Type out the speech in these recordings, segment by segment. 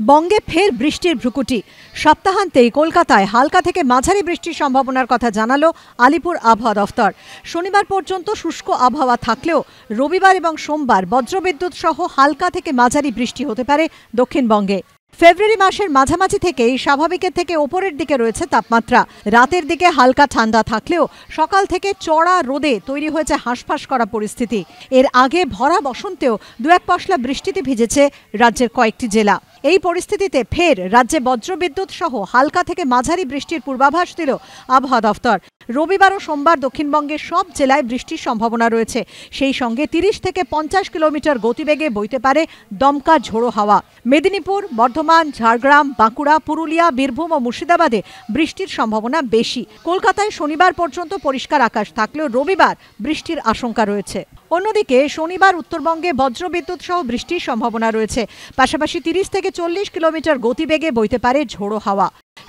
বঙ্গে ফের বৃষ্টির ভ্রুকুটি। সপ্তাহান্তেই কলকাতায় হালকা থেকে মাঝারি বৃষ্টির সম্ভাবনার কথা জানালো আলিপুর আবহাওয়া দফতর। শনিবার পর্যন্ত শুষ্ক আবহাওয়া থাকলেও রবিবার এবং সোমবার বজ্রবিদ্যুৎ সহ হালকা থেকে মাঝারি বৃষ্টি হতে পারে দক্ষিণবঙ্গে। ফেব্রুয়ারি মাসের মাঝামাঝি থেকেই স্বাভাবিকের থেকে ওপরের দিকে রয়েছে তাপমাত্রা। রাতের দিকে হালকা ঠান্ডা থাকলেও সকাল থেকে চড়া রোদে তৈরি হয়েছে হাঁসফাঁস করা পরিস্থিতি। এর আগে ভরা বসন্তেও দু এক পশলা বৃষ্টিতে ভিজেছে রাজ্যের কয়েকটি জেলা। এই পরিস্থিতিতে ফের রাজ্যে বজ্রবিদ্যুৎ সহ হালকা থেকে মাঝারি বৃষ্টির পূর্বাভাস দিল আবহাওয়া দফতর। রবিবার ও সোমবার দক্ষিণবঙ্গের সব জেলায় বৃষ্টির সম্ভাবনা রয়েছে। সেই সঙ্গে 30 থেকে 50 কিলোমিটার গতিবেগে বইতে পারে দমকা ঝোড়ো হাওয়া। মেদিনীপুর, বর্ধমান, ঝাড়গ্রাম, বাঁকুড়া, পুরুলিয়া, বীরভূম ও মুর্শিদাবাদে বৃষ্টির সম্ভাবনা বেশি। কলকাতায় শনিবার পর্যন্ত পরিষ্কার আকাশ থাকলেও রবিবার বৃষ্টির আশঙ্কা রয়েছে। অন্যদিকে শনিবার উত্তরবঙ্গে বজ্রবিদ্যুৎ সহ বৃষ্টির সম্ভাবনা রয়েছে। পাশাপাশি 30 থেকে 40 কিলোমিটার গতিবেগে বইতে পারে ঝোড়ো হাওয়া।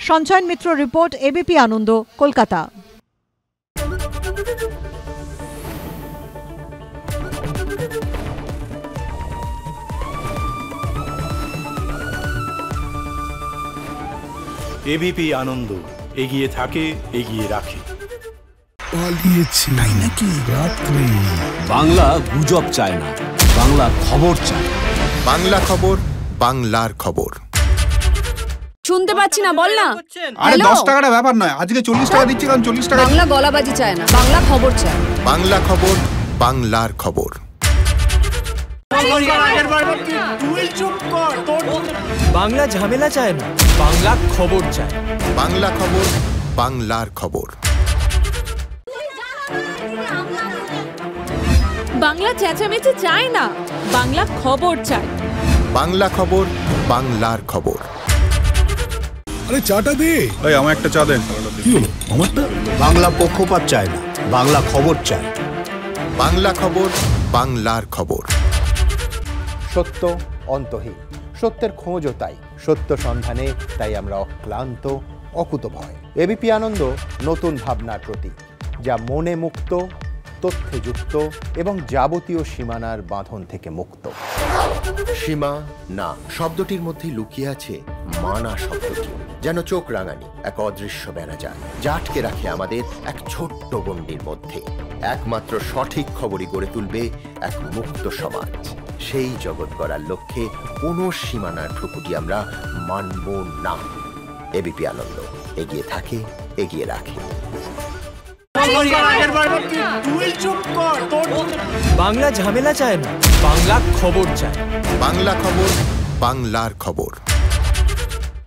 সঞ্চয়ন মিত্র রিপোর্ট, এবিপি আনন্দ, কলকাতা। এবিপি আনন্দ, এগিয়ে থাকে, এগিয়ে রাখে। পালিয়েছে তাই নাকি? রাত্রে বাংলা গুজব চায় না, বাংলা খবর চায়। বাংলা খবর, বাংলার খবর। শুনতে পাচ্ছি না, বল না। আরে 10 টাকাটা ব্যাপার নয়, আজকে 40 টাকা দিচ্ছি, কারণ 40 টাকা। বাংলা গলাবাজি চায় না, বাংলা খবর চায়। বাংলা খবর, বাংলার খবর। বাংলা ঝামেলা চায় না, বাংলা খবর চায়। বাংলা খবর, বাংলার খবর। বাংলা চেঁচামেচি চায় না, বাংলা খবর চায়। বাংলা খবর, বাংলার খবর। আরে চাটা দে। এই আমার একটা চা দেন। কি হলো আমারটা? বাংলা পক্ষপাত চায় না, বাংলা খবর চায়। বাংলা খবর, বাংলার খবর। সত্য অন্তহীন, সত্যের খোঁজও তাই, সত্য সন্ধানে তাই আমরা অক্লান্ত, অকুতভয়। এবিপি আনন্দ নতুন ভাবনার প্রতীক, যা মনে মুক্ত, তথ্যে যুক্ত এবং যাবতীয় সীমানার বাঁধন থেকে মুক্ত। সীমা না শব্দটির মধ্যে লুকিয়ে আছে মানা শব্দটি, যেন চোখ রাঙানি এক অদৃশ্য বেড়াজাল, যা আটকে রাখে আমাদের এক ছোট্ট গণ্ডির মধ্যে। একমাত্র সঠিক খবরই গড়ে তুলবে এক মুক্ত সমাজ। সেই জগৎ গড়ার লক্ষ্যে কোনো সীমানার ভ্রুকুটি আমরা মানব না। এবিপি আনন্দ, এগিয়ে থাকে, এগিয়ে রাখে। বাংলা ঝামেলা চায় না, বাংলা খবর চায়। বাংলা খবর, বাংলার খবর।